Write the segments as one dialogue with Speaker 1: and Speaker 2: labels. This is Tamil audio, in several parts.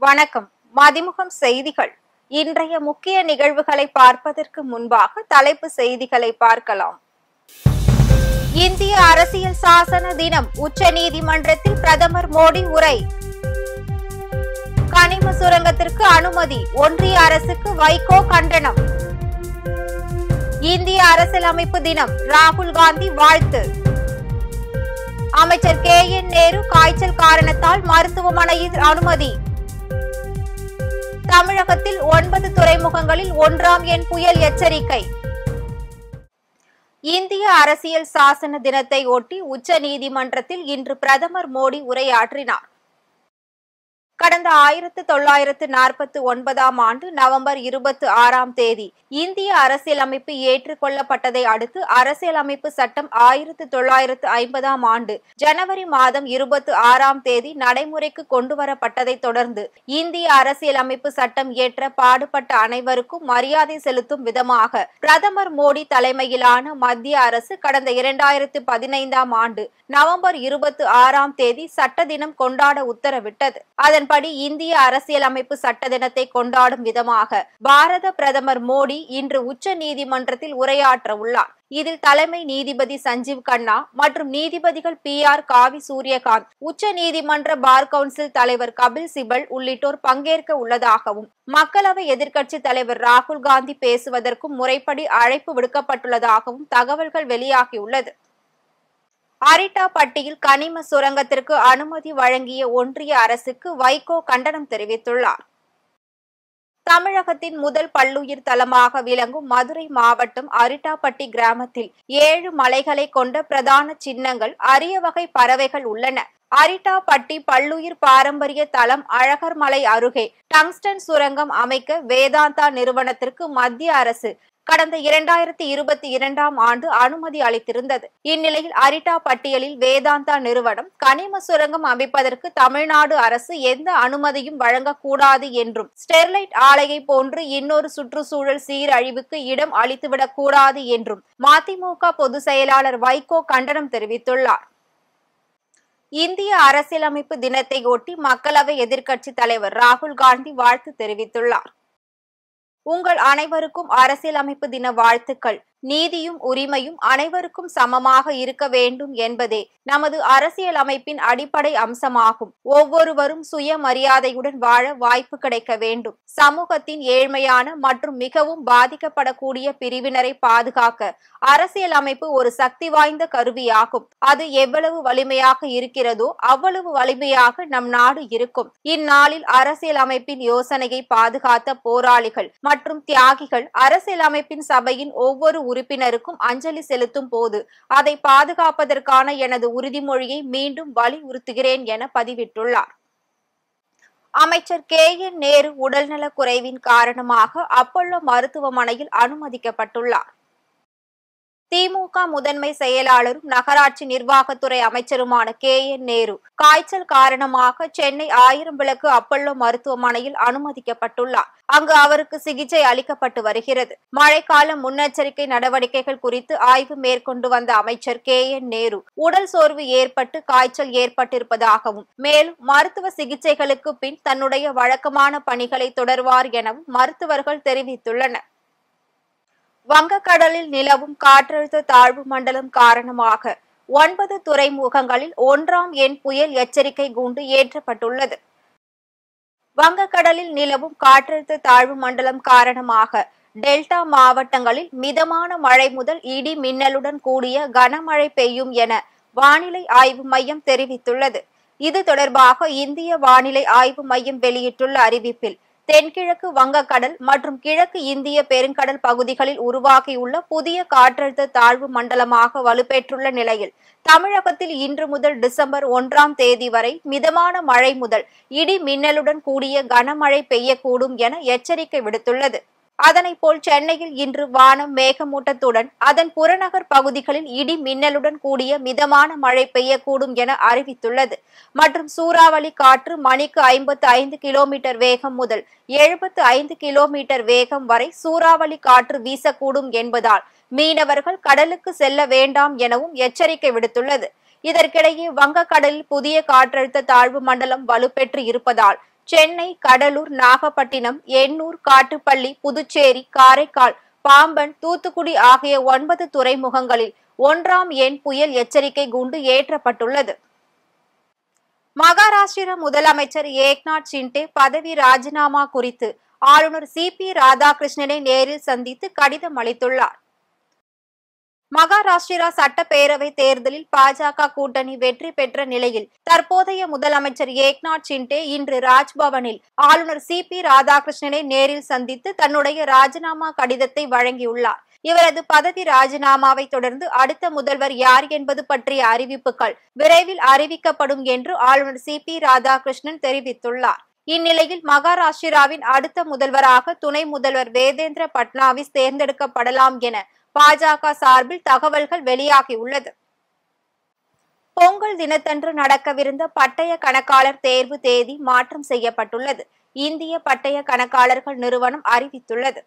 Speaker 1: வணக்கம். மதிமுகம் செய்திகள். இன்றைய முக்கிய நிகழ்வுகளை பார்ப்பதற்கு முன்பாக தலைப்பு செய்திகளை பார்க்கலாம். இந்திய அரசியல் சாசன தினம், உச்சநீதிமன்றத்தில் பிரதமர் மோடி உரை. கனிம சுரங்கத்திற்கு அனுமதி, ஒன்றிய அரசுக்கு வைகோ கண்டனம். இந்திய அரசியலமைப்பு தினம், ராகுல் காந்தி வாழ்த்து. அமைச்சர் KN நேரு காய்ச்சல் காரணத்தால் மருத்துவமனையில் அனுமதி. தமிழகத்தில் 9 துறைமுகங்களில் 1ஆம் எண் புயல் எச்சரிக்கை. இந்திய அரசியல் சாசன தினத்தை ஒட்டி உச்ச நீதிமன்றத்தில் இன்று பிரதமர் மோடி உரையாற்றினார். கடந்த 1949ஆம் ஆண்டு நவம்பர் 26ஆம் தேதி இந்திய அரசியலமைப்பு ஏற்றுக்கொள்ளப்பட்டதை அடுத்து அரசியலமைப்பு சட்டம் 1950ஆம் ஆண்டு ஜனவரி மாதம் 26ஆம் தேதி நடைமுறைக்கு கொண்டுவரப்பட்டதை தொடர்ந்து இந்திய அரசியலமைப்பு சட்டம் இயற்ற பாடுபட்ட அனைவருக்கும் மரியாதை செலுத்தும் விதமாக பிரதமர் மோடி தலைமையிலான மத்திய அரசு கடந்த 2015ஆம் ஆண்டு நவம்பர் 26ஆம் தேதி சட்ட தினம் கொண்டாட உத்தரவிட்டது. அதன்படி இந்திய அரசியலமைப்பு சட்ட தினத்தை கொண்டாடும் விதமாக பாரத பிரதமர் மோடி இன்று உச்ச நீதிமன்றத்தில் உரையாற்ற உள்ளார். இதில் தலைமை நீதிபதி சஞ்சீவ் கண்ணா மற்றும் நீதிபதிகள் PR காவி சூரியகாந்த், உச்ச நீதிமன்ற பார் கவுன்சில் தலைவர் கபில் சிபல் உள்ளிட்டோர் பங்கேற்க உள்ளதாகவும் மக்களவை எதிர்க்கட்சி தலைவர் ராகுல் காந்தி பேசுவதற்கும் முறைப்படி அழைப்பு விடுக்கப்பட்டுள்ளதாகவும் தகவல்கள் வெளியாகியுள்ளது. அரிட்டாபட்டியில் கனிம சுரங்கத்திற்கு அனுமதி வழங்கிய ஒன்றிய அரசுக்கு வைகோ கண்டனம் தெரிவித்துள்ளார். தமிழகத்தின் முதல் பல்லுயிர் தலமாக விளங்கும் மதுரை மாவட்டம் அரிட்டாபட்டி கிராமத்தில் 7 மலைகளை கொண்ட பிரதான சின்னங்கள், அரிய வகை பறவைகள் உள்ளன. அரிட்டாபட்டி பல்லுயிர் பாரம்பரிய தலம் அழகர் மலை அருகே டங்ஸ்டன் சுரங்கம் அமைக்க வேதாந்தா நிறுவனத்திற்கு மத்திய அரசு கடந்த 2022ஆம் ஆண்டு அனுமதி அளித்திருந்தது. இந்நிலையில் அரிட்டாபட்டியில் வேதாந்தா நிறுவனம் கனிம சுரங்கம் அமைப்பதற்கு தமிழ்நாடு அரசு எந்த அனுமதியும் வழங்கக்கூடாது என்றும், ஸ்டெர்லைட் ஆலையை போன்று இன்னொரு சுற்றுச்சூழல் சீரழிவுக்கு இடம் அளித்துவிடக் கூடாது என்றும் மதிமுக பொதுச் செயலாளர் வைகோ கண்டனம் தெரிவித்துள்ளார். இந்திய அரசியலமைப்பு தினத்தை ஒட்டி மக்களவை எதிர்க்கட்சி தலைவர் ராகுல் காந்தி வாழ்த்து தெரிவித்துள்ளார். உங்கள் அனைவருக்கும் அரசியலமைப்பு தின வாழ்த்துக்கள். நீதியும் உரிமையும் அனைவருக்கும் சமமாக இருக்க வேண்டும் என்பதே நமது அரசியலமைப்பின் அடிப்படை அம்சமாகும். ஒவ்வொருவரும் சுயமரியாதையுடன் வாழ வாய்ப்பு கிடைக்க வேண்டும். சமூகத்தின் ஏழ்மையான மற்றும் மிகவும் பாதிக்கப்படக்கூடிய பிரிவினரை பாதுகாக்க அரசியலமைப்பு ஒரு சக்தி வாய்ந்த கருவியாகும். அது எவ்வளவு வலிமையாக இருக்கிறதோ அவ்வளவு வலிமையாக நம் நாடு இருக்கும். இந்நாளில் அரசியலமைப்பின் யோசனையை பாதுகாத்த போராளிகள் மற்றும் தியாகிகள், அரசியலமைப்பின் சபையின் ஒவ்வொரு உறுப்பினருக்கும் அஞ்சலி செலுத்தும் போது அதை பாதுகாப்பதற்கான எனது உறுதிமொழியை மீண்டும் வலியுறுத்துகிறேன் என பதிவிட்டுள்ளார். அமைச்சர் KN நேரு உடல்நலக் குறைவின் காரணமாக அப்பல்லோ மருத்துவமனையில் அனுமதிக்கப்பட்டுள்ளார். திமுக முதன்மை செயலாளரும் நகராட்சி நிர்வாகத்துறை அமைச்சருமான KN நேரு காய்ச்சல் காரணமாக சென்னை 1000 விளக்கு அப்பல்லோ மருத்துவமனையில் அனுமதிக்கப்பட்டுள்ளார். அங்கு அவருக்கு சிகிச்சை அளிக்கப்பட்டு வருகிறது. மழைக்கால முன்னெச்சரிக்கை நடவடிக்கைகள் குறித்து ஆய்வு மேற்கொண்டு வந்த அமைச்சர் KN நேரு உடல் சோர்வு ஏற்பட்டு காய்ச்சல் ஏற்பட்டிருப்பதாகவும், மேலும் மருத்துவ சிகிச்சைகளுக்கு பின் தன்னுடைய வழக்கமான பணிகளை தொடர்வார் எனவும் மருத்துவர்கள் தெரிவித்துள்ளனர். வங்கக்கடலில் நிலவும் காற்றழுத்த தாழ்வு மண்டலம் காரணமாக 9 துறைமுகங்களில் 1ஆம் எண் புயல் எச்சரிக்கை கூண்டு ஏற்றப்பட்டுள்ளது. வங்கக்கடலில் நிலவும் காற்றழுத்த தாழ்வு மண்டலம் காரணமாக டெல்டா மாவட்டங்களில் மிதமான மழை முதல் இடி மின்னலுடன் கூடிய கனமழை பெய்யும் என வானிலை ஆய்வு மையம் தெரிவித்துள்ளது. இது தொடர்பாக இந்திய வானிலை ஆய்வு மையம் வெளியிட்டுள்ள அறிவிப்பில், தென்கிழக்கு வங்கக்கடல் மற்றும் கிழக்கு இந்திய பெருங்கடல் பகுதிகளில் உருவாகியுள்ள புதிய காற்றழுத்த தாழ்வு மண்டலமாக வலுப்பெற்றுள்ள நிலையில் தமிழகத்தில் இன்று முதல் டிசம்பர் 1ஆம் தேதி வரை மிதமான மழை முதல் இடி மின்னலுடன் கூடிய கனமழை பெய்யக்கூடும் என எச்சரிக்கை விடுத்துள்ளது. அதனைப்போல் சென்னையில் இன்று வானம் மேகமூட்டத்துடன் அதன் புறநகர் பகுதிகளில் இடி மின்னலுடன் கூடிய மிதமான மழை பெய்யக்கூடும் என அறிவித்துள்ளது. மற்றும் சூறாவளி காற்று மணிக்கு 55 கிலோமீட்டர் வேகம் முதல் 75 கிலோமீட்டர் வேகம் வரை சூறாவளி காற்று வீசக்கூடும் என்பதால் மீனவர்கள் கடலுக்கு செல்ல வேண்டாம் எனவும் எச்சரிக்கை விடுத்துள்ளது. இதற்கிடையே வங்கக்கடலில் புதிய காற்றழுத்த தாழ்வு மண்டலம் வலுப்பெற்று இருப்பதால் சென்னை, கடலூர், நாகப்பட்டினம், எண்ணூர், காட்டுப்பள்ளி, புதுச்சேரி, காரைக்கால், பாம்பன், தூத்துக்குடி ஆகிய 9 துறைமுகங்களில் 1ஆம் எண் புயல் எச்சரிக்கை கூண்டு ஏற்றப்பட்டுள்ளது. மகாராஷ்டிர முதலமைச்சர் ஏக்நாத் ஷிண்டே பதவி ராஜினாமா குறித்து ஆளுநர் சி.பி. ராதாகிருஷ்ணனை நேரில் சந்தித்து கடிதம் அளித்துள்ளார். மகாராஷ்டிரா சட்டப்பேரவை தேர்தலில் பாஜக கூட்டணி வெற்றி பெற்ற நிலையில் தற்போதைய முதலமைச்சர் ஏக்நாத் ஷிண்டே இன்று ராஜ்பவனில் ஆளுநர் சி.பி. ராதாகிருஷ்ணனை நேரில் சந்தித்து தன்னுடைய ராஜினாமா கடிதத்தை வழங்கியுள்ளார். இவரது பதவி ராஜினாமாவை தொடர்ந்து அடுத்த முதல்வர் யார் என்பது பற்றிய அறிவிப்புகள் விரைவில் அறிவிக்கப்படும் என்று ஆளுநர் சி.பி. ராதாகிருஷ்ணன் தெரிவித்துள்ளார். இந்நிலையில் மகாராஷ்டிராவின் அடுத்த முதல்வராக துணை முதல்வர் வேதேந்திர பட்னாவிஸ் தேர்ந்தெடுக்கப்படலாம் என பாஜக சார்பில் தகவல்கள் வெளியாகியுள்ளது. பொங்கல் தினத்தன்று நடக்கவிருந்த பட்டய கணக்காளர் தேர்வு தேதி மாற்றம் செய்யப்பட்டுள்ளது. இந்திய பட்டய கணக்காளர்கள் நிறுவனம் அறிவித்துள்ளது.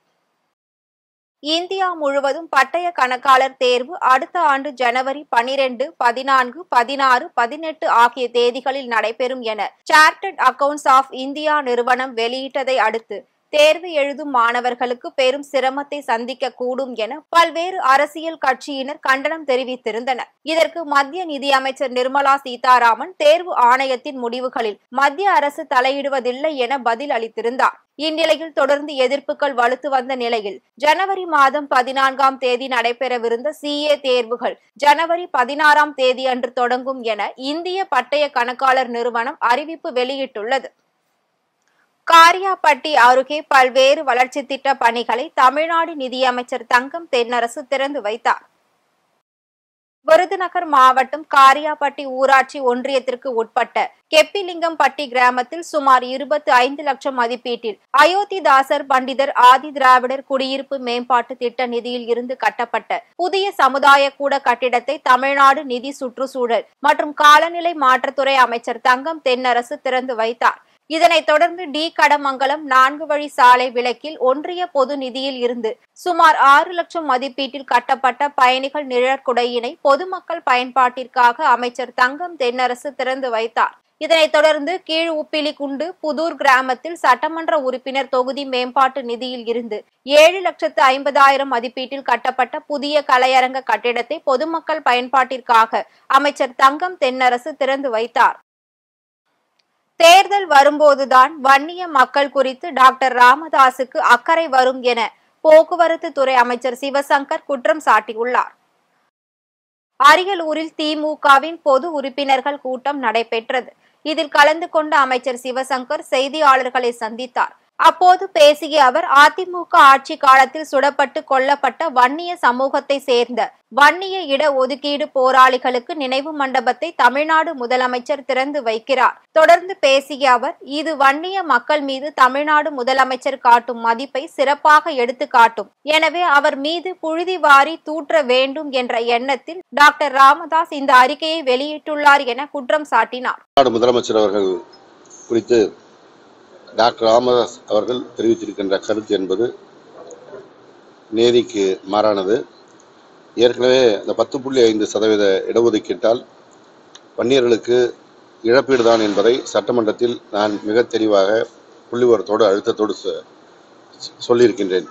Speaker 1: இந்தியா முழுவதும் பட்டய கணக்காளர் தேர்வு அடுத்த ஆண்டு ஜனவரி 12, 14, 16, 18 ஆகிய தேதிகளில் நடைபெறும் என சார்ட்டர்ட் அக்கவுண்ட்ஸ் ஆஃப் இந்தியா நிறுவனம் வெளியிட்டதை அடுத்து தேர்வு எழுதும் மாணவர்களுக்கு பெரும் சிரமத்தை சந்திக்க கூடும் என பல்வேறு அரசியல் கட்சியினர் கண்டனம் தெரிவித்திருந்தனர். இதற்கு மத்திய நிதியமைச்சர் நிர்மலா சீதாராமன் தேர்வு ஆணையத்தின் முடிவுகளில் மத்திய அரசு தலையிடுவதில்லை என பதில் அளித்திருந்தார். இந்நிலையில் தொடர்ந்து எதிர்ப்புகள் வலுத்து வந்த நிலையில் ஜனவரி மாதம் 14ஆம் தேதி நடைபெறவிருந்த CA தேர்வுகள் ஜனவரி 16ஆம் தேதி அன்று தொடங்கும் என இந்திய பட்டய கணக்காளர் நிறுவனம் அறிவிப்பு வெளியிட்டுள்ளது. காரியாபட்டி அருகே பல்வேறு வளர்ச்சி திட்ட பணிகளை தமிழ்நாடு நிதியமைச்சர் தங்கம் தென்னரசு திறந்து வைத்தார். விருதுநகர் மாவட்டம் காரியாபட்டி ஊராட்சி ஒன்றியத்திற்கு உட்பட்ட கெப்பிலிங்கம்பட்டி கிராமத்தில் சுமார் 25 லட்சம் மதிப்பீட்டில் அயோத்திதாசர் பண்டிதர் ஆதி திராவிடர் குடியிருப்பு மேம்பாட்டு திட்ட நிதியில் இருந்து கட்டப்பட்ட புதிய சமுதாய கூட கட்டிடத்தை தமிழ்நாடு நிதி சுற்றுச்சூழல் மற்றும் காலநிலை மாற்றத்துறை அமைச்சர் தங்கம் தென்னரசு திறந்து வைத்தார். இதனைத் தொடர்ந்து கடமங்கலம் 4 வழி சாலை விலக்கில் ஒன்றிய பொது நிதியில் இருந்து சுமார் 6 லட்சம் மதிப்பீட்டில் கட்டப்பட்ட பயணிகள் நிழற்குடையினை பொதுமக்கள் பயன்பாட்டிற்காக அமைச்சர் தங்கம் தென்னரசு திறந்து வைத்தார். இதனைத் தொடர்ந்து கீழ் உப்பிலிக்குண்டு புதூர் கிராமத்தில் சட்டமன்ற உறுப்பினர் தொகுதி மேம்பாட்டு நிதியில் இருந்து 7,50,000 மதிப்பீட்டில் கட்டப்பட்ட புதிய கலையரங்க கட்டிடத்தை பொதுமக்கள் பயன்பாட்டிற்காக அமைச்சர் தங்கம் தென்னரசு திறந்து வைத்தார். தேர்தல் வரும்போதுதான் வன்னிய மக்கள் குறித்து டாக்டர் ராமதாசுக்கு அக்கறை வரும் என போக்குவரத்து துறை அமைச்சர் சிவசங்கர் குற்றம் சாட்டியுள்ளார். அரியலூரில் திமுகவின் பொது உறுப்பினர்கள் கூட்டம் நடைபெற்றது. இதில் கலந்து கொண்ட அமைச்சர் சிவசங்கர் செய்தியாளர்களை சந்தித்தார். அப்போது பேசிய அவர், அதிமுக ஆட்சி காலத்தில் சுடப்பட்டு கொல்லப்பட்ட வன்னிய சமூகத்தை சேர்ந்த வன்னிய இட ஒதுக்கீடு போராளிகளுக்கு நினைவு மண்டபத்தை தமிழ்நாடு முதலமைச்சர் திறந்து வைக்கிறார். தொடர்ந்து பேசிய அவர், இது வன்னிய மக்கள் மீது தமிழ்நாடு முதலமைச்சர் காட்டும் மதிப்பை சிறப்பாக எடுத்து காட்டும். எனவே அவர் மீது புழுதி வாரி தூற்ற வேண்டும் என்ற எண்ணத்தில் டாக்டர் ராமதாஸ் இந்த அறிக்கையை வெளியிட்டுள்ளார் என குற்றம் சாட்டினார்.
Speaker 2: முதலமைச்சர் அவர்கள் குறித்து டாக்டர் ராமதாஸ் அவர்கள் தெரிவித்திருக்கின்ற கருத்து என்பது நீதிக்கு மாறானது. ஏற்கனவே இந்த 10.5% இடஒதுக்கீட்டால் வன்னியர்களுக்கு இழப்பீடு தான் என்பதை சட்டமன்றத்தில் நான் மிக தெளிவாக புள்ளிவிவரத்தோடு அழுத்தத்தோடு சொல்லியிருக்கின்றேன்.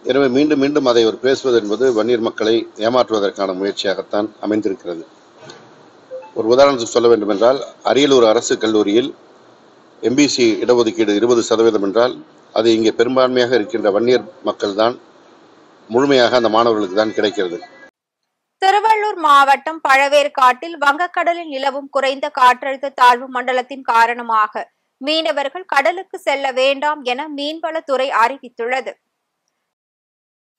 Speaker 2: எனவே மீண்டும் மீண்டும் அதை அவர் பேசுவது என்பது வன்னியர் மக்களை ஏமாற்றுவதற்கான முயற்சியாகத்தான் அமைந்திருக்கிறது. ஒரு உதாரணத்துக்கு சொல்ல வேண்டும் என்றால், அரியலூர் அரசு கல்லூரியில் MBC இடஒதுக்கீடு 20% என்றால் அது இங்கே பெரும்பான்மையாக இருக்கின்ற வன்னியர் மக்கள் தான் முழுமையாக அந்த மாணவர்களுக்கு தான் கிடைக்கிறது.
Speaker 1: திருவள்ளூர் மாவட்டம் பழவேற்காட்டில் வங்கக்கடலில் நிலவும் குறைந்த காற்றழுத்த தாழ்வு மண்டலத்தின் காரணமாக மீனவர்கள் கடலுக்கு செல்ல வேண்டாம் என மீன்வளத்துறை அறிவித்துள்ளது.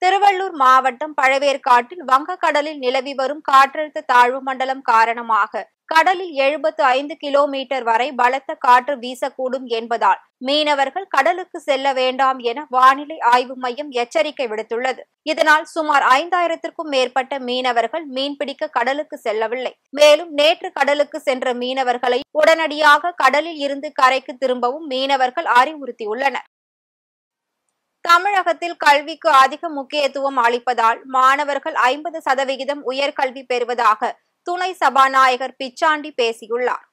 Speaker 1: திருவள்ளூர் மாவட்டம் பழவேற்காட்டில் வங்கக்கடலில் நிலவி வரும் காற்றழுத்த தாழ்வு மண்டலம் காரணமாக கடலில் 75 கிலோமீட்டர் வரை பலத்த காற்று வீசக்கூடும் என்பதால் மீனவர்கள் கடலுக்கு செல்ல வேண்டாம் என வானிலை ஆய்வு மையம் எச்சரிக்கை விடுத்துள்ளது. இதனால் சுமார் 5000த்திற்கும் மேற்பட்ட மீனவர்கள் மீன்பிடிக்க கடலுக்கு செல்லவில்லை. மேலும் நேற்று கடலுக்கு சென்ற மீனவர்களை உடனடியாக கடலில் இருந்து கரைக்கு திரும்பவும் மீனவர்கள் அறிவுறுத்தியுள்ளனர். தமிழகத்தில் கல்விக்கு அதிக முக்கியத்துவம் அளிப்பதால் மாணவர்கள் 50% உயர்கல்வி பெறுவதாக துணை சபாநாயகர் பிச்சாண்டி பேசியுள்ளார்.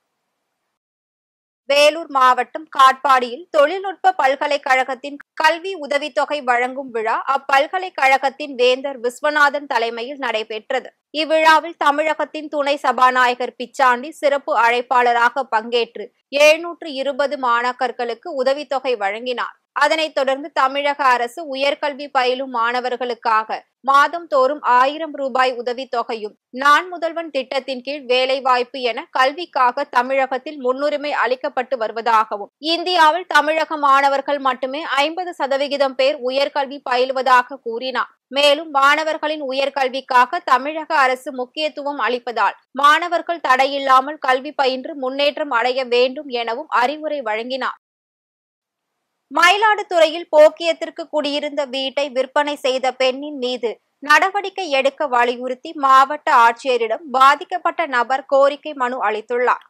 Speaker 1: வேலூர் மாவட்டம் காட்பாடியில் தொழில்நுட்ப பல்கலைக்கழகத்தின் கல்வி உதவித்தொகை வழங்கும் விழா அப்பல்கலைக்கழகத்தின் வேந்தர் விஸ்வநாதன் தலைமையில் நடைபெற்றது. இவ்விழாவில் தமிழகத்தின் துணை சபாநாயகர் பிச்சாண்டி சிறப்பு அழைப்பாளராக பங்கேற்று 720 மாணாக்கர்களுக்கு உதவித்தொகை வழங்கினார். அதனைத் தொடர்ந்து தமிழக அரசு உயர்கல்வி பயிலும் மாணவர்களுக்காக மாதந்தோறும் 1000 ரூபாய் உதவித்தொகையும், நான் முதல்வன் திட்டத்தின் கீழ் வேலைவாய்ப்பு என கல்விக்காக தமிழகத்தில் முன்னுரிமை அளிக்கப்பட்டு வருவதாகவும், இந்தியாவில் தமிழக மாணவர்கள் மட்டுமே 50% பேர் உயர்கல்வி பயிலுவதாக கூறினார். மேலும் மாணவர்களின் உயர்கல்விக்காக தமிழக அரசு முக்கியத்துவம் அளிப்பதால் மாணவர்கள் தடையில்லாமல் கல்வி பயின்று முன்னேற்றம் அடைய வேண்டும் எனவும் அறிவுரை வழங்கினார். மயிலாடுதுறையில் போக்கியத்திற்கு குடியிருந்த வீட்டை விற்பனை செய்த பெண்ணின் மீது நடவடிக்கை எடுக்க வலியுறுத்தி மாவட்ட ஆட்சியரிடம் பாதிக்கப்பட்ட நபர் கோரிக்கை மனு அளித்துள்ளார்.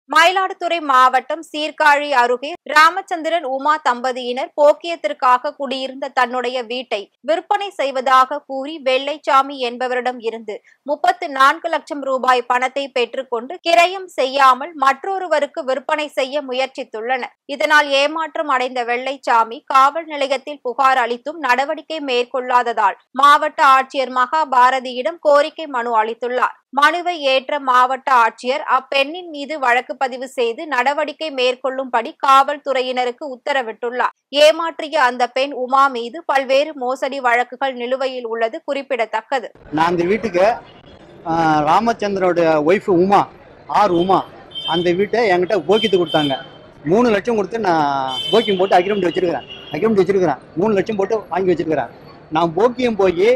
Speaker 1: மயிலாடுதுறை மாவட்டம் சீர்காழி அருகே ராமச்சந்திரன் உமா தம்பதியினர் போக்கியத்திற்காக குடியிருந்த தன்னுடைய வீட்டை விற்பனை செய்வதாக கூறி வெள்ளைச்சாமி என்பவரிடம் இருந்து 34 லட்சம் ரூபாய் பணத்தை பெற்றுக்கொண்டு கிரயம் செய்யாமல் மற்றொருவருக்கு விற்பனை செய்ய முயற்சித்துள்ளனர். இதனால் ஏமாற்றம் அடைந்த வெள்ளைச்சாமி காவல் நிலையத்தில் புகார் அளித்தும் நடவடிக்கை மேற்கொள்ளாததால் மாவட்ட ஆட்சியர் மகாபாரதியிடம் கோரிக்கை மனு அளித்துள்ளார். மனுவை ஏற்ற மாவட்ட ஆட்சியர் அப்பெண்ணின் மீது வழக்கு பதிவு செய்து நடவடிக்கை மேற்கொள்ளும்படி காவல்துறையினருக்கு உத்தரவிட்டுள்ளார். ஏமாற்றிய அந்த பெண் உமா மீது பல்வேறு மோசடி வழக்குகள் நிலுவையில் உள்ளது குறிப்பிடத்தக்கது.
Speaker 3: நான் அந்த வீட்டுக்கு ராமச்சந்திரோட ஒய்ஃப் உமா உமா அந்த வீட்டை என்கிட்ட போக்கித்து கொடுத்தாங்க. 3 லட்சம் கொடுத்து நான் போக்கியம் போட்டு அக்ரிமெண்ட் வச்சிருக்கிறேன். 3 லட்சம் போட்டு வாங்கி வச்சிருக்கிறேன். நான் போக்கியம் போய்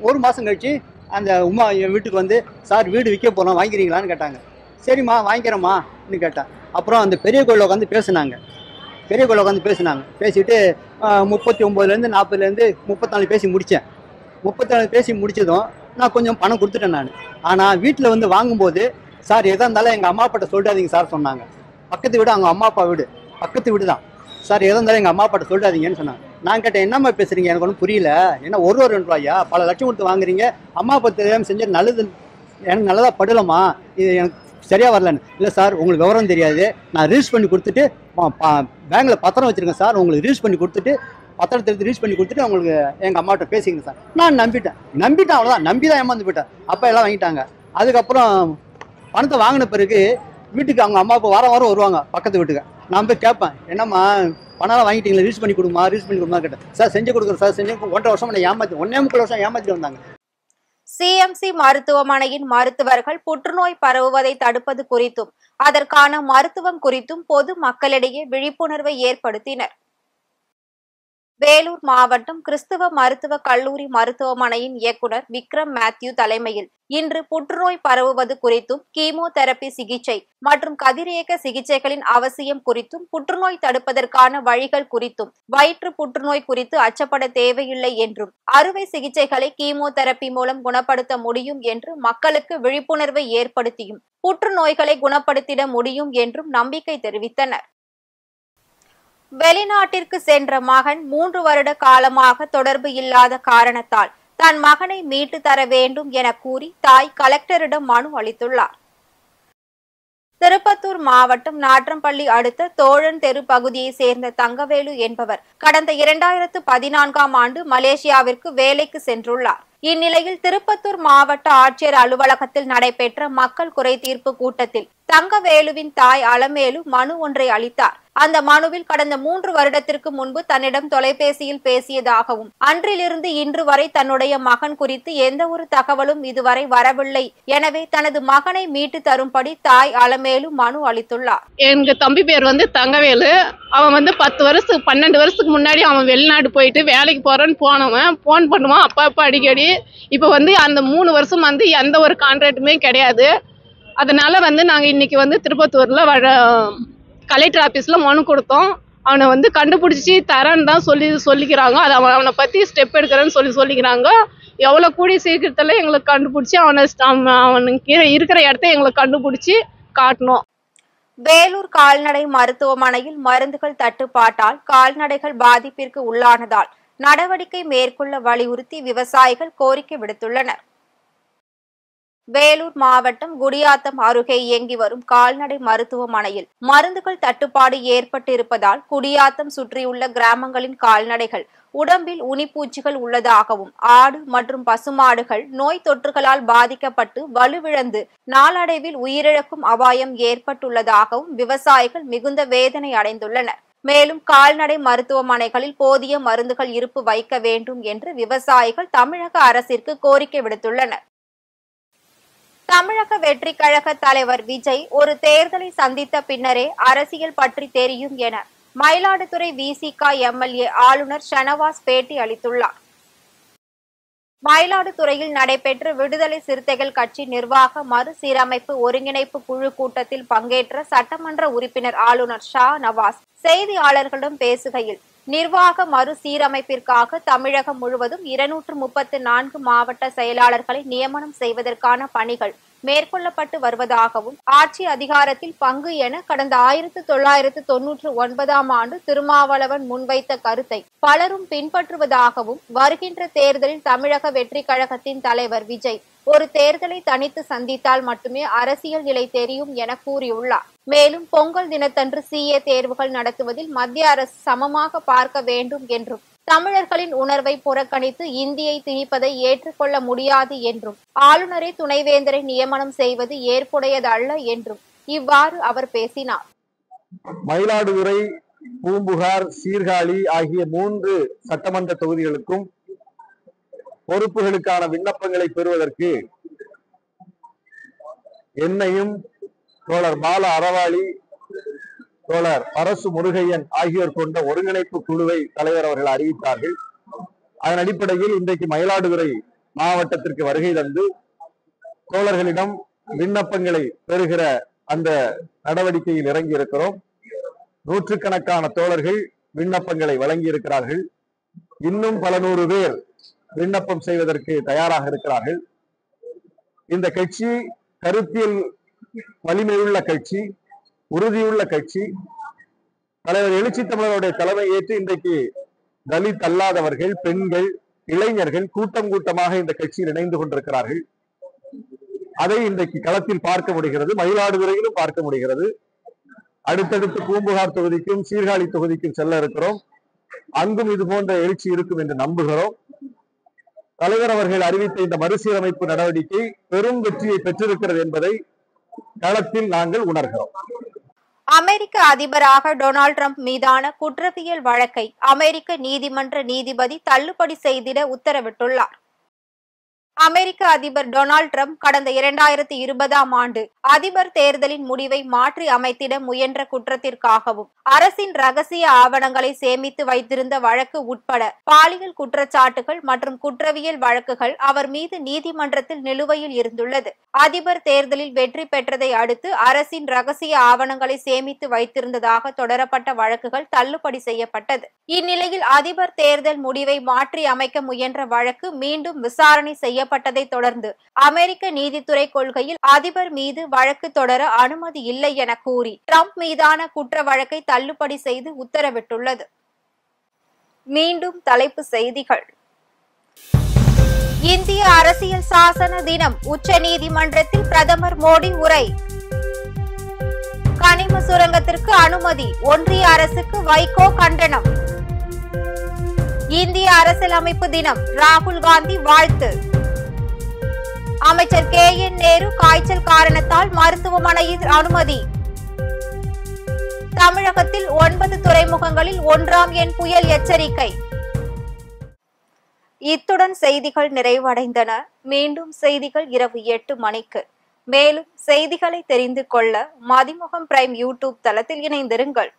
Speaker 3: ஒரு மாதம் கழிச்சு அந்த உமா என் வீட்டுக்கு வந்து, சார் வீடு விற்க போகிறோம் வாங்கிக்கிறீங்களான்னு கேட்டாங்க. சரிம்மா வாங்கிக்கிறேம்மான்னு கேட்டேன். அப்புறம் அந்த பெரிய கோயிலில் உட்காந்து பேசினாங்க. பேசிட்டு 39லேருந்து 40லேருந்து 34 பேசி முடித்தேன். 34 பேசி முடித்ததும் நான் கொஞ்சம் பணம் கொடுத்துட்டேன் நான். ஆனால் வீட்டில் வந்து வாங்கும்போது, சார் எதாக இருந்தாலும் எங்கள் அம்மா அப்பாட்ட சொல்லிடாதீங்க சார் சொன்னாங்க. பக்கத்து வீடு அவங்க அம்மா அப்பா வீடு, பக்கத்து வீடு தான். சார் எதாக இருந்தாலும் எங்கள் அம்மா அப்பாட்ட சொல்லிடாதீங்கன்னு சொன்னாங்க. நான் கேட்டேன், என்னம்மா பேசுகிறீங்க, எனக்கு ஒன்றும் புரியல, ஏன்னா ஒரு 2 ரூபாயா பல லட்சம் கொடுத்து வாங்குறீங்க, அம்மா அப்பா தெரியாமல் செஞ்ச நல்லது எனக்கு நல்லதாக படலமா, இது எனக்கு சரியாக வரலன்னு. இல்லை சார் உங்களுக்கு விவரம் தெரியாது, நான் ரீஸ் பண்ணி கொடுத்துட்டு பேங்கில் பத்திரம் வச்சுருக்கேன் சார், உங்களுக்கு ரீஸ் பண்ணி கொடுத்துட்டு பத்திரத்தை எடுத்து ரீஸ் பண்ணி கொடுத்துட்டு உங்களுக்கு எங்கள் அம்மாட்ட பேசிக்கங்க சார். நான் நம்பிட்டேன் அவ்வளோதான், நம்பி தான் ஏமாந்து போயிட்டேன். அப்பா எல்லாம் வாங்கிட்டாங்க. அதுக்கப்புறம் பணத்தை வாங்கின பிறகு வீட்டுக்கு அவங்க அம்மா அப்பா வாரம் வருவாங்க பக்கத்து வீட்டுக்கு. நான் போய் கேட்பேன், என்னம்மா பணம் வாங்கிட்டீங்களா, ரீஸ் பண்ணி கொடுமா கேட்டேன். சார் செஞ்சு கொடுக்குறேன் சார், செஞ்சு 1.5 வருஷம் ஏமாத்தி 1.25 வருஷம் ஏமாத்திட்டு வந்தாங்க.
Speaker 1: சிஎம்சி மருத்துவமனையின் மருத்துவர்கள் புற்றுநோய் பரவுவதை தடுப்பது குறித்தும் அதற்கான மருத்துவம் குறித்தும் பொது மக்களிடையே விழிப்புணர்வை ஏற்படுத்தினர். வேலூர் மாவட்டம் கிறிஸ்துவ மருத்துவ கல்லூரி மருத்துவமனையின் இயக்குனர் விக்ரம் மேத்யூ தலைமையில் இன்று புற்றுநோய் பரவுவது குறித்தும், கீமோதெரபி சிகிச்சை மற்றும் கதிரியக்க சிகிச்சைகளின் அவசியம் குறித்தும், புற்றுநோய் தடுப்பதற்கான வழிகள் குறித்தும், வயிற்று புற்றுநோய் குறித்து அச்சப்பட தேவையில்லை என்றும், அறுவை சிகிச்சைகளை கீமோதெரபி மூலம் குணப்படுத்த முடியும் என்று மக்களுக்கு விழிப்புணர்வை ஏற்படுத்தியும் புற்றுநோய்களை குணப்படுத்திட முடியும் என்றும் நம்பிக்கை தெரிவித்தனர். வெளிநாட்டிற்கு சென்ற மகன் 3 வருட காலமாக தொடர்பு இல்லாத காரணத்தால் தன் மகனை மீட்டு தர வேண்டும் என கூறி தாய் கலெக்டரிடம் மனு அளித்துள்ளார். திருப்பத்தூர் மாவட்டம் நாற்றம்பள்ளி அடுத்த தோழன் தெரு பகுதியை சேர்ந்த தங்கவேலு என்பவர் கடந்த 2014ஆம் ஆண்டு மலேசியாவிற்கு வேலைக்கு சென்றுள்ளார். இந்நிலையில் திருப்பத்தூர் மாவட்ட ஆட்சியர் அலுவலகத்தில் நடைபெற்ற மக்கள் குறை தீர்ப்பு கூட்டத்தில் தங்கவேலுவின் தாய் அலமேலு மனு ஒன்றை அளித்தார். அந்த மனுவில் கடந்த 3 வருடத்திற்கு முன்பு தன்னிடம் தொலைபேசியில் பேசியதாகவும், அன்றிலிருந்து இன்று வரை தன்னுடைய மகன் குறித்து எந்த ஒரு தகவலும் இதுவரை வரவில்லை, எனவே தனது மகனை மீட்டு தரும்படி தாய் அலமேலு மனு அளித்துள்ளார்.
Speaker 4: எங்க தம்பி பேர் தங்கவேலு. அவன் 12 வருஷத்துக்கு முன்னாடி அவன் வெளிநாடு போயிட்டு வேலைக்கு போறேன்னு போனவன். போன் பண்ணுவான் அப்பா அடிக்கடி. இப்ப அந்த 3 வருஷம் எந்த ஒரு கான்ட்ராக்டுமே கிடையாது. அதனால நாங்க இன்னைக்கு திருப்பத்தூர்ல கலெக்டர் ஆபீஸ்ல மனு கொடுத்தோம். அவனை கண்டுபிடிச்சி தரேன்னு தான் சொல்லிக்கிறாங்க. அது அவனை பத்தி ஸ்டெப் எடுக்கிறேன்னு சொல்லிக்கிறாங்க. எவ்வளவு கூடிய சீக்கிரத்துல எங்களுக்கு கண்டுபிடிச்சி அவனுக்கு இருக்கிற இடத்த எங்களுக்கு கண்டுபிடிச்சி காட்டணும்.
Speaker 1: வேலூர் கால்நடை மருத்துவமனையில் மருந்துகள் தட்டுப்பாட்டால் கால்நடைகள் பாதிப்பிற்கு உள்ளானதால் நடவடிக்கை மேற்கொள்ள வலியுறுத்தி விவசாயிகள் கோரிக்கை விடுத்துள்ளனர். வேலூர் மாவட்டம் குடியாத்தம் அருகே இயங்கி வரும் கால்நடை மருத்துவமனையில் மருந்துகள் தட்டுப்பாடு ஏற்பட்டிருப்பதால் குடியாத்தம் சுற்றியுள்ள கிராமங்களின் கால்நடைகள் உடம்பில் உனிப்பூச்சிகள் உள்ளதாகவும் ஆடு மற்றும் பசுமாடுகள் நோய் தொற்றுகளால் பாதிக்கப்பட்டு வலுவிழந்து நாளடைவில் உயிரிழக்கும் அபாயம் ஏற்பட்டுள்ளதாகவும் விவசாயிகள் மிகுந்த வேதனை அடைந்துள்ளனர். மேலும் கால்நடை மருத்துவமனைகளில் போதிய மருந்துகள் இருப்பு வைக்க வேண்டும் என்று விவசாயிகள் தமிழக அரசிற்கு கோரிக்கை விடுத்துள்ளனர். தமிழக வெற்றி கழக தலைவர் விஜய் ஒரு தேர்தலை சந்தித்த பின்னரே அரசியல் பற்றி தெரியும் என மயிலாடுதுறை விசிக எம்எல்ஏ ஆளுநர் ஷனவாஸ் பேட்டி அளித்துள்ளார். மயிலாடுதுறையில் நடைபெற்ற விடுதலை சிறுத்தைகள் கட்சி நிர்வாக மறுசீரமைப்பு ஒருங்கிணைப்பு குழு கூட்டத்தில் பங்கேற்ற சட்டமன்ற உறுப்பினர் ஆளுநர் ஷா நவாஸ் செய்தியாளர்களிடம் பேசுகையில், நிர்வாக மறுசீரமைப்பிற்காக தமிழகம் முழுவதும் 234 மாவட்ட செயலாளர்களை நியமனம் செய்வதற்கான பணிகள் மேற்கொள்ளப்பட்டு வருவதாகவும், ஆட்சி அதிகாரத்தில் பங்கு என கடந்த 1999ஆம் ஆண்டு திருமாவளவன் முன்வைத்த கருத்தை பலரும் பின்பற்றுவதாகவும், வருகின்ற தேர்தலில் தமிழக வெற்றி கழகத்தின் தலைவர் விஜய் ஒரு தேர்தலை தனித்து சந்தித்தால் மட்டுமே அரசியல் நிலை தெரியும் என கூறியுள்ளார். மேலும் பொங்கல் தினத்தன்று CA தேர்வுகள் நடத்துவதில் மத்திய அரசு சமமாக பார்க்க வேண்டும் என்றும், தமிழர்களின் உணர்வை புறக்கணித்து இந்தியை திணிப்பதை ஏற்றுக்கொள்ள முடியாது என்றும், ஆளுநரை துணைவேந்தரை நியமனம் செய்வது ஏற்புடையதல்ல என்றும் இவ்வாறு அவர் பேசினார்.
Speaker 5: மயிலாடுதுறை, பூம்புகார், சீர்காழி ஆகிய 3 சட்டமன்ற தொகுதிகளுக்கும் பொறுப்புகளுக்கான விண்ணப்பங்களை பெறுவதற்கு என்னையும் தோழர் பால அறவாளி, தோழர் அரசு முருகையன் ஆகியோர் கொண்ட ஒருங்கிணைப்பு குழுவை தலைவர் அவர்கள் அறிவித்தார்கள். அதன் அடிப்படையில் இன்றைக்கு மயிலாடுதுறை மாவட்டத்திற்கு வருகை தந்து தோழர்களிடம் விண்ணப்பங்களை பெறுகிற அந்த நடவடிக்கையில் இறங்கி இருக்கிறோம். நூற்றுக்கணக்கான தோழர்கள் விண்ணப்பங்களை வழங்கி இருக்கிறார்கள். இன்னும் பல 100 பேர் விண்ணப்பம் செய்வதற்கு தயாராக இருக்கிறார்கள். இந்த கட்சி கருத்தியல் வலிமையுள்ள கட்சி, உறுதியுள்ள கட்சி. தலைவர் எழுச்சி தமிழருடைய தலைமை ஏற்று இன்றைக்கு தலித் அல்லாதவர்கள், பெண்கள், இளைஞர்கள் கூட்டம் கூட்டமாக இந்த கட்சியில் இணைந்து கொண்டிருக்கிறார்கள். அதை இன்றைக்கு களத்தில் பார்க்க முடிகிறது, மயிலாடுதுறையிலும் பார்க்க முடிகிறது. அடுத்தடுத்து பூம்புகார் தொகுதிக்கும் சீர்காழி தொகுதிக்கும் செல்ல இருக்கிறோம். அங்கும் இது போன்ற எழுச்சி இருக்கும் என்று நம்புகிறோம். தலைவர் அவர்கள் அறிவித்த இந்த மறுசீரமைப்பு நடவடிக்கை பெரும் வெற்றியை பெற்றிருக்கிறது என்பதை களத்தில் நாங்கள் உணர்கிறோம்.
Speaker 1: அமெரிக்க அதிபராக டொனால்ட் ட்ரம்ப் மீதான குற்றவியல் வழக்கை அமெரிக்க நீதிமன்ற நீதிபதி தள்ளுபடி செய்திட உத்தரவிட்டுள்ளார். அமெரிக்க அதிபர் டொனால்ட் ட்ரம்ப் கடந்த 2020ஆம் ஆண்டு அதிபர் தேர்தலின் முடிவை மாற்றி அமைத்திட முயன்ற குற்றத்திற்காகவும், அரசின் ரகசிய ஆவணங்களை சேமித்து வைத்திருந்த வழக்கு உட்பட பாலியல் குற்றச்சாட்டுகள் மற்றும் குற்றவியல் வழக்குகள் அவர் மீது நீதிமன்றத்தில் நிலுவையில் இருந்துள்ளது. அதிபர் தேர்தலில் வெற்றி பெற்றதை அடுத்து அரசின் ரகசிய ஆவணங்களை சேமித்து வைத்திருந்ததாக தொடரப்பட்ட வழக்குகள் தள்ளுபடி செய்யப்பட்டது. இந்நிலையில் அதிபர் தேர்தல் முடிவை மாற்றி அமைக்க முயன்ற வழக்கு மீண்டும் விசாரணை செய்யப்பட்டதை தொடர்ந்து அமெரிக்க நீதித்துறை கொள்கையில் அதிபர் மீது வழக்கு தொடர அனுமதி இல்லை என கூறி ட்ரம்ப் மீதான குற்ற வழக்கை தள்ளுபடி செய்து உத்தரவிட்டுள்ளது. மீண்டும் தலைப்பு செய்திகள். இந்திய அரசியல் சாசன தினம், உச்சநீதிமன்றத்தில் பிரதமர் மோடி உரை. கனிம சுரங்கத்திற்கு அனுமதி, ஒன்றிய அரசுக்கு வைகோ கண்டனம். இந்திய அரசியலமைப்பு தினம், ராகுல் காந்தி வாழ்த்து. அமைச்சர் KN நேரு காய்ச்சல் காரணத்தால் மருத்துவமனையில் அனுமதி. தமிழகத்தில் 9 துறைமுகங்களில் 1ஆம் எண் புயல் எச்சரிக்கை. இத்துடன் செய்திகள் நிறைவடைந்தன. மீண்டும் செய்திகள் இரவு 8 மணிக்கு. மேலும் செய்திகளை தெரிந்து கொள்ள மதிமுகம் பிரைம் யூடியூப் தளத்தில் இணைந்திருங்கள்.